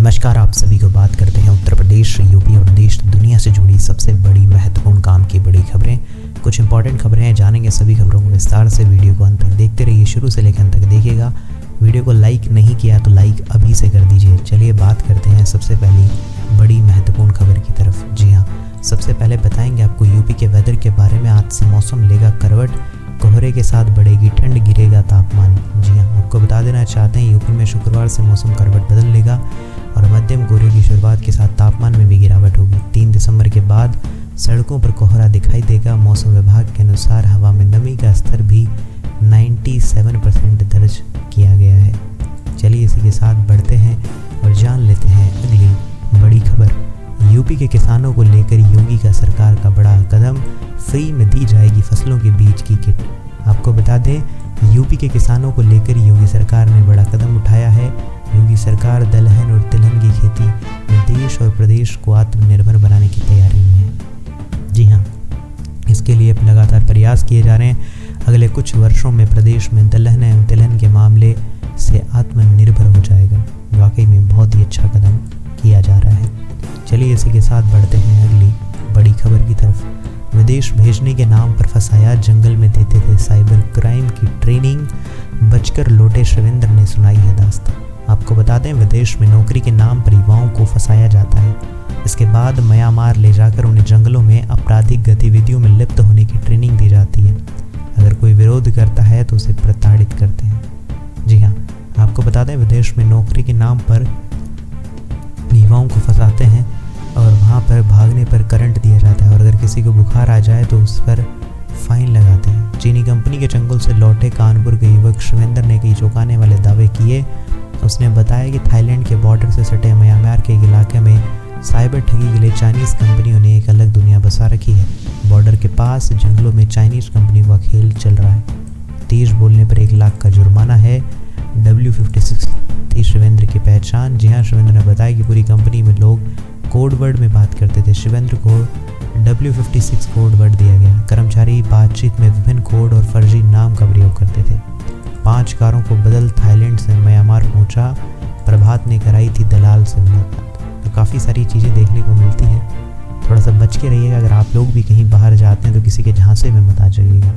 नमस्कार, आप सभी को बात करते हैं उत्तर प्रदेश, यूपी और देश दुनिया से जुड़ी सबसे बड़ी महत्वपूर्ण काम की बड़ी खबरें। कुछ इंपॉर्टेंट खबरें हैं, जानेंगे सभी खबरों को विस्तार से। वीडियो को अंत तक देखते रहिए, शुरू से लेकर अंत तक देखिएगा। वीडियो को लाइक नहीं किया तो लाइक अभी से कर दीजिए। चलिए बात करते हैं सबसे पहली बड़ी महत्वपूर्ण खबर की तरफ। जी हाँ, सबसे पहले बताएंगे आपको यूपी के वेदर के बारे में। आज से मौसम लेगा करवट, कोहरे के साथ बढ़ेगी ठंड, गिरेगा तापमान। जी हाँ, आपको बता देना चाहते हैं यूपी में शुक्रवार से मौसम करवट बदल लेगा और मध्यम कोहरे की शुरुआत के साथ तापमान में भी गिरावट होगी। 3 दिसंबर के बाद सड़कों पर कोहरा दिखाई देगा। मौसम विभाग के अनुसार हवा में नमी का स्तर भी 97% दर्ज किया गया है। चलिए इसी के साथ बढ़ते हैं और जान लेते हैं अगली बड़ी खबर। यूपी के किसानों को लेकर योगी का सरकार का बड़ा कदम, फ्री में दी जाएगी फसलों के बीज की किट। आपको बता दें, यूपी के किसानों को लेकर योगी सरकार ने बड़ा कदम उठाया है। योगी सरकार दलहन और तिलहन की खेती में देश और प्रदेश को आत्मनिर्भर बनाने की तैयारी में है। जी हाँ, इसके लिए लगातार प्रयास किए जा रहे हैं। अगले कुछ वर्षों में प्रदेश में दलहन एवं तिलहन के मामले से आत्मनिर्भर हो जाएगा। वाकई में बहुत ही अच्छा कदम किया जा रहा है। चलिए इसी के साथ बढ़ते हैं अगली बड़ी खबर की तरफ। विदेश भेजने के नाम पर फंसाया, जंगल में देते थे साइबर क्राइम की ट्रेनिंग, बचकर लौटे शिवेंद्र ने सुनाई है दास्तां। आपको बता दें, विदेश में नौकरी के नाम पर युवाओं को फंसाया जाता है। इसके बाद म्यांमार ले जाकर उन्हें जंगलों में आपराधिक गतिविधियों में लिप्त होने की ट्रेनिंग दी जाती है। अगर कोई विरोध करता है तो उसे प्रताड़ित करते हैं। जी हाँ, आपको बता दें, विदेश में नौकरी के नाम पर युवाओं को फंसाते हैं और वहाँ पर भागने पर करंट दिया जाता है और अगर किसी को बुखार आ जाए तो उस पर फाइन लगाते हैं। चीनी कंपनी के जंगल से लौटे कानपुर के युवक शिवेंद्र ने कई चौंकाने वाले दावे किए। उसने बताया कि थाईलैंड के बॉर्डर से सटे म्यांमार के इलाके में साइबर ठगी के लिए चाइनीज़ कंपनियों ने एक अलग दुनिया बसा रखी है। बॉर्डर के पास जंगलों में चाइनीज़ कंपनियों का खेल चल रहा है। तेज बोलने पर 1 लाख का जुर्माना है। W56 थी शिवेंद्र की पहचान। जी हाँ, शिवेंद्र ने बताया कि पूरी कंपनी में लोग कोड वर्ड में बात करते थे। शिवेंद्र को W56 कोड वर्ड दिया गया। कर्मचारी बातचीत में विभिन्न कोड और फर्जी नाम का प्रयोग करते थे। 5 कारों को बदल थाईलैंड से म्यांमार पहुंचा। प्रभात ने कराई थी दलाल से मुलाकात। तो काफ़ी सारी चीज़ें देखने को मिलती हैं। थोड़ा सा बच के रहिएगा। अगर आप लोग भी कहीं बाहर जाते हैं तो किसी के झांसे में मत आ जाइएगा।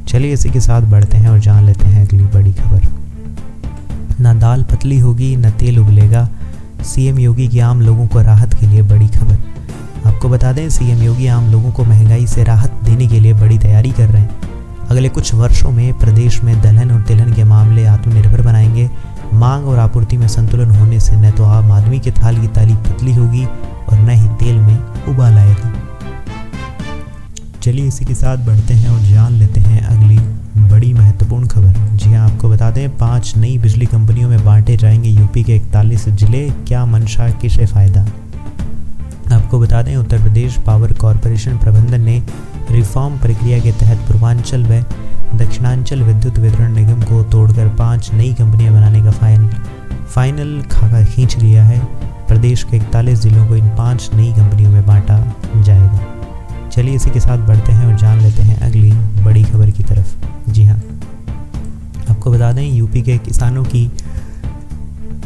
चलिए इसी के साथ बढ़ते हैं और जान लेते हैं अगली बड़ी खबर। ना दाल पतली होगी न तेल उबलेगा, सीएम योगी की आम लोगों को राहत के लिए बड़ी खबर। आपको बता दें, सीएम योगी आम लोगों को महंगाई से राहत देने के लिए बड़ी तैयारी कर रहे हैं। अगले कुछ वर्षों में प्रदेश में दलहन और तिलहन के मामले आत्मनिर्भर बनाएंगे। मांग और आपूर्ति में संतुलन होने से न तो आम आदमी के थाल की ताली पतली होगी और न ही तेल में उबाल आएगा। चलिए इसी के साथ बढ़ते हैं और जान लेते हैं अगली बड़ी महत्वपूर्ण खबर। जी हाँ, आपको बता दें, 5 नई बिजली कंपनियों में बांटे जाएंगे यूपी के 41 जिले। क्या मंशा, किसे फायदा? आपको बता दें, उत्तर प्रदेश पावर कॉरपोरेशन प्रबंधन ने रिफॉर्म प्रक्रिया के तहत पूर्वांचल व दक्षिणांचल विद्युत वितरण निगम को तोड़कर 5 नई कंपनियां बनाने का फाइनल खाका खींच लिया है। प्रदेश के 41 जिलों को इन 5 नई कंपनियों में बांटा जाएगा। चलिए इसी के साथ बढ़ते हैं और जान लेते हैं अगली बड़ी खबर की तरफ। जी हाँ, आपको बता दें, यूपी के किसानों की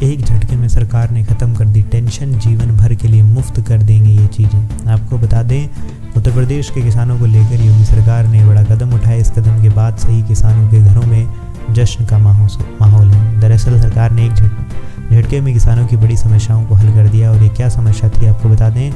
एक झटके में सरकार ने ख़त्म कर दी टेंशन। जीवन भर के लिए मुफ्त कर देंगे ये चीज़ें। आपको बता दें, उत्तर प्रदेश के किसानों को लेकर योगी सरकार ने बड़ा कदम उठाया। इस कदम के बाद से ही किसानों के घरों में जश्न का माहौल है। दरअसल सरकार ने एक झटके में किसानों की बड़ी समस्याओं को हल कर दिया। और ये क्या समस्या थी, आपको बता दें,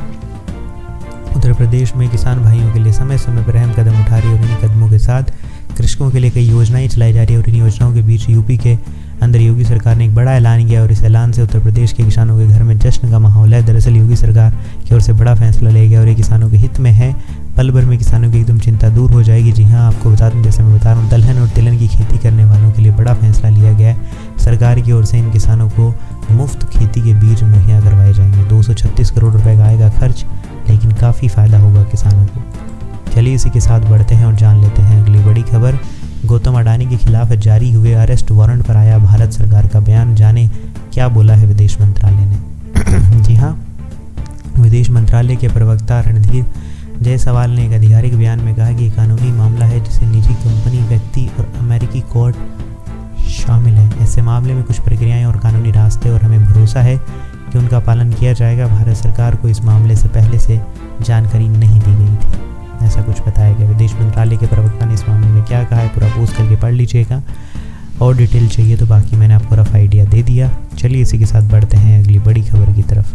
उत्तर प्रदेश में किसान भाइयों के लिए समय समय पर अहम कदम उठा रही है और इन कदमों के साथ कृषकों के लिए कई योजनाएं चलाई जा रही है। और इन योजनाओं के बीच यूपी के अंदर योगी सरकार ने एक बड़ा ऐलान किया और इस ऐलान से उत्तर प्रदेश के किसानों के घर में जश्न का माहौल है। दरअसल योगी सरकार की ओर से बड़ा फैसला लिया गया और ये किसानों के हित में है। पल भर में किसानों की एकदम चिंता दूर हो जाएगी। जी हाँ, आपको बता दें, जैसे मैं बता रहा हूँ, दलहन और तिलहन की खेती करने वालों के लिए बड़ा फैसला लिया गया है। सरकार की ओर से इन किसानों को मुफ्त खेती के बीज मुहैया करवाए जाएंगे। 236 करोड़ रुपए का आएगा खर्च, लेकिन काफ़ी फ़ायदा होगा किसानों को। चलिए इसी के साथ बढ़ते हैं और जान लेते हैं अगली बड़ी खबर। गौतम अडानी के खिलाफ जारी हुए अरेस्ट वारंट पर आया भारत सरकार का बयान। जाने क्या बोला है विदेश मंत्रालय ने। जी हाँ, विदेश मंत्रालय के प्रवक्ता रणधीर जायसवाल ने एक आधिकारिक बयान में कहा कि ये कानूनी मामला है जिसे निजी कंपनी, व्यक्ति और अमेरिकी कोर्ट शामिल है। ऐसे मामले में कुछ प्रक्रियाएं और कानूनी रास्ते और हमें भरोसा है कि उनका पालन किया जाएगा। भारत सरकार को इस मामले से पहले से जानकारी नहीं दी गई थी, ऐसा कुछ बताया गया। विदेश मंत्रालय के प्रवक्ता ने इस मामले में क्या कहा है पूरा पोस्ट करके पढ़ लीजिएगा, और डिटेल चाहिए तो बाकी मैंने आपको रफ आइडिया दे दिया। चलिए इसी के साथ बढ़ते हैं अगली बड़ी खबर की तरफ।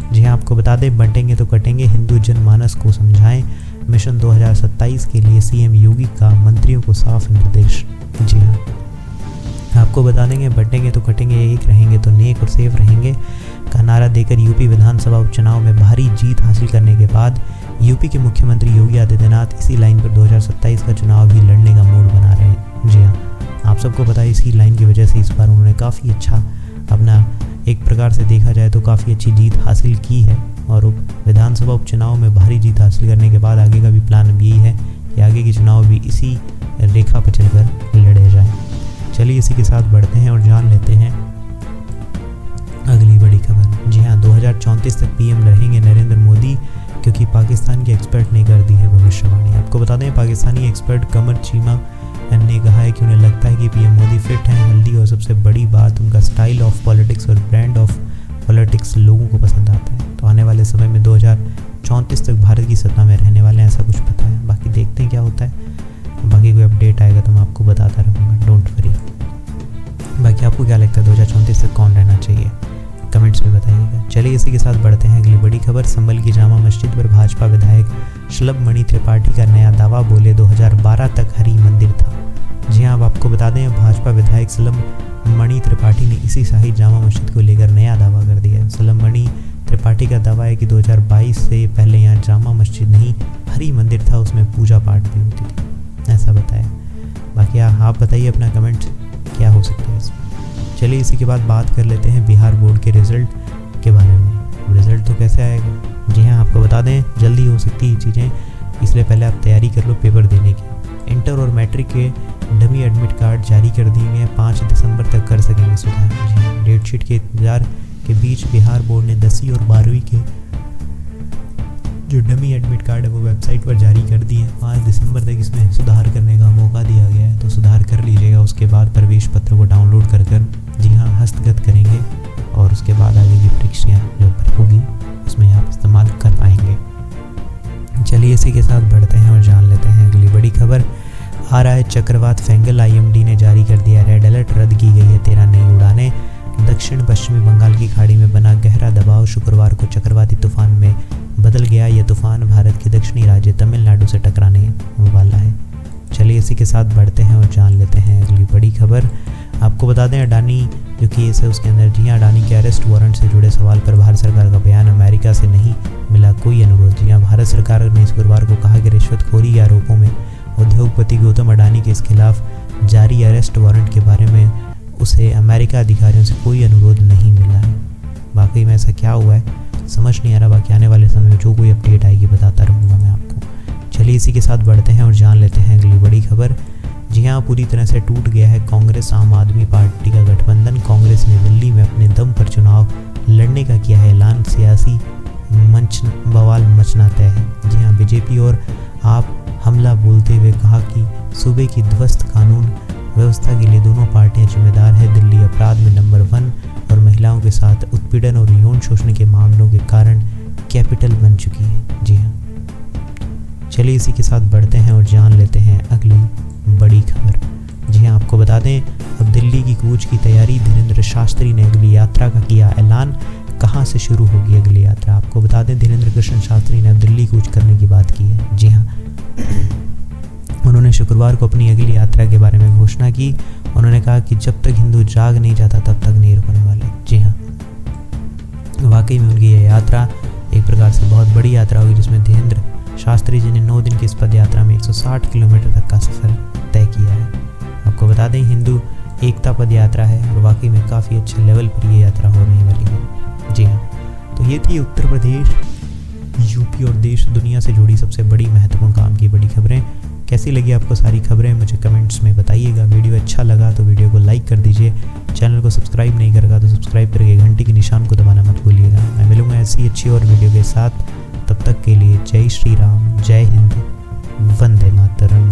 जी हाँ, आपको बता दें, बंटेंगे तो कटेंगे, हिंदू जनमानस को समझाएं, मिशन 2027 के लिए सीएम योगी का मंत्रियों को साफ निर्देश। जी हाँ, आपको बता देंगे, बंटेंगे तो कटेंगे, एक रहेंगे तो नेक और सेफ रहेंगे का नारा देकर यूपी विधानसभा उपचुनाव में भारी जीत हासिल करने के बाद यूपी के मुख्यमंत्री योगी आदित्यनाथ इसी लाइन पर 2027 का चुनाव भी लड़ने का मूड बना रहे हैं। जी हाँ, आप सबको पता है इसी लाइन की वजह से इस बार उन्होंने काफ़ी अच्छा अपना, एक प्रकार से देखा जाए तो काफ़ी अच्छी जीत हासिल की है, और विधानसभा उपचुनाव में भारी जीत हासिल करने के बाद आगे का भी प्लान अब यही है कि आगे के चुनाव भी इसी रेखा पर चलकर लड़े जाएं। चलिए इसी के साथ बढ़ते हैं और जान लेते हैं अगली बड़ी खबर। जी हाँ, 2034 तक पीएम रहेंगे नरेंद्र मोदी, क्योंकि पाकिस्तान के एक्सपर्ट ने कर दी है भविष्यवाणी। आपको बता दें, पाकिस्तानी एक्सपर्ट कमर चीमा ने कहा है कि उन्हें लगता है कि पीएम मोदी फिट हैं, हेल्दी, और सबसे बड़ी बात उनका स्टाइल ऑफ पॉलिटिक्स और ब्रांड ऑफ पॉलिटिक्स लोगों को पसंद आता है। तो आने वाले समय में 2034 तक भारत की सत्ता में रहने वाले हैं, ऐसा कुछ पता है। बाकी देखते हैं क्या होता है, बाकी कोई अपडेट आएगा तो मैं आपको बताता रहूँगा, डोंट वरी। बाकी आपको क्या लगता है 2034 तक कौन रहना चाहिए, कमेंट्स में बताइएगा। चलिए इसी के साथ बढ़ते हैं अगली बड़ी खबर। संभल की जामा मस्जिद पर भाजपा विधायक शलभ मणि त्रिपाठी का नया दावा, बोले 2012 तक हरि मंदिर था। जी हाँ, अब आपको बता दें, भाजपा विधायक शलभ मणि त्रिपाठी ने इसी शाही जामा मस्जिद को लेकर नया दावा कर दिया है। शलभ मणि त्रिपाठी का दावा है कि 2022 से पहले यहाँ जामा मस्जिद नहीं हरि मंदिर था, उसमें पूजा पाठ भी होती थी, ऐसा बताया। बाकी आप बताइए अपना कमेंट क्या हो सकता है इसमें। चलिए इसी के बाद बात कर लेते हैं बिहार बोर्ड के रिजल्ट के बारे में। रिजल्ट तो कैसे आएगा, जी हाँ, आपको बता दें जल्दी हो सकती है चीज़ें, इसलिए पहले आप तैयारी कर लो पेपर देने की। इंटर और मैट्रिक के डमी एडमिट कार्ड जारी कर दिए गए, 5 दिसंबर तक कर सकेंगे सुधार। जी हाँ, डेट शीट के इंतजार के बीच बिहार बोर्ड ने 10वीं और 12वीं के जो डमी एडमिट कार्ड है वो वेबसाइट पर जारी कर दिए हैं। 5 दिसंबर तक इसमें सुधार करने का मौका दिया गया है, तो सुधार कर लीजिएगा। उसके बाद प्रवेश पत्र को डाउनलोड कर जी हाँ हस्तगत करेंगे, और उसके बाद आगे की परीक्षाएँ जो होगी उसमें आप इस्तेमाल कर पाएंगे। चलिए इसी के साथ बढ़ते हैं और जान लेते हैं अगली बड़ी खबर। आ रहा है चक्रवात फेंगल, आईएमडी ने जारी कर दिया रेड अलर्ट, रद्द की गई है 13 नई उड़ानें। दक्षिण पश्चिमी बंगाल की खाड़ी में बना गहरा दबाव शुक्रवार को चक्रवाती तूफान में बदल गया। यह तूफान भारत के दक्षिणी राज्य तमिलनाडु से टकराने वाला है। चलिए इसी के साथ बढ़ते हैं और जान लेते हैं अगली बड़ी खबर। आपको बता दें, अडानी जो केस है उसके अंदर, जी हाँ, अडानी के अरेस्ट वारंट से जुड़े सवाल पर भारत सरकार का बयान, अमेरिका से नहीं मिला कोई अनुरोध। जी हाँ, भारत सरकार ने शुक्रवार को कहा कि रिश्वतखोरी के आरोपों में उद्योगपति गौतम अडानी के खिलाफ जारी अरेस्ट वारंट के बारे में उसे अमेरिका अधिकारियों से कोई अनुरोध नहीं मिला है। वाकई में ऐसा क्या हुआ है समझ नहीं आ रहा। बाकी आने वाले समय में जो कोई अपडेट आएगी बताता रहूँगा मैं आपको। चलिए इसी के साथ बढ़ते हैं और जान लेते हैं अगली बड़ी खबर। जी हाँ, पूरी तरह से टूट गया है कांग्रेस आम आदमी पार्टी का गठबंधन। कांग्रेस ने दिल्ली में अपने दम पर चुनाव लड़ने का किया है ऐलान, सियासी मंच बवाल मचना तय है। जी हाँ, बीजेपी और आप हमला बोलते हुए कहा कि सूबे की ध्वस्त कानून व्यवस्था के लिए दोनों पार्टियां जिम्मेदार है। दिल्ली अपराध में नंबर 1 और महिलाओं के साथ उत्पीड़न और यौन शोषण के मामलों के कारण कैपिटल बन चुकी है। जी हाँ, चलिए इसी के साथ बढ़ते हैं और जान लेते हैं अगली बड़ी खबर। जी हाँ, आपको बता दें, अब दिल्ली की कूच की तैयारी, धीरेन्द्र शास्त्री ने अगली यात्रा का किया ऐलान। कहाँ से शुरू होगी अगली यात्रा, आपको बता दें, धीरेन्द्र कृष्ण शास्त्री ने अब दिल्ली कूच करने की बात की है। जी हाँ, उन्होंने शुक्रवार को अपनी अगली यात्रा के बारे में घोषणा की। उन्होंने कहा कि जब तक हिंदू जाग नहीं जाता तब तक नहीं रुकने वाले। जी हाँ, वाकई में उनकी यह यात्रा एक प्रकार से बहुत बड़ी यात्रा होगी, जिसमें धीरेन्द्र शास्त्री जी ने 9 दिन की इस पद यात्रा में 160 किलोमीटर तक का सफर तय किया है। आपको बता दें, हिंदू एकता पद यात्रा है और वाकई में काफ़ी अच्छे लेवल पर ये यात्रा होने वाली है। जी हाँ, तो ये थी उत्तर प्रदेश, यूपी और देश दुनिया से जुड़ी सबसे बड़ी महत्वपूर्ण काम की बड़ी खबरें। कैसी लगी आपको सारी खबरें मुझे कमेंट्स में बताइएगा। वीडियो अच्छा लगा तो वीडियो को लाइक कर दीजिए, चैनल को सब्सक्राइब नहीं करेगा तो सब्सक्राइब करके घंटी के निशान को दबाना मत भूलिएगा। मैं मिलूंगा ऐसी अच्छी और वीडियो के साथ, तब तक के लिए जय श्री राम, जय हिंद, वंदे मातरम।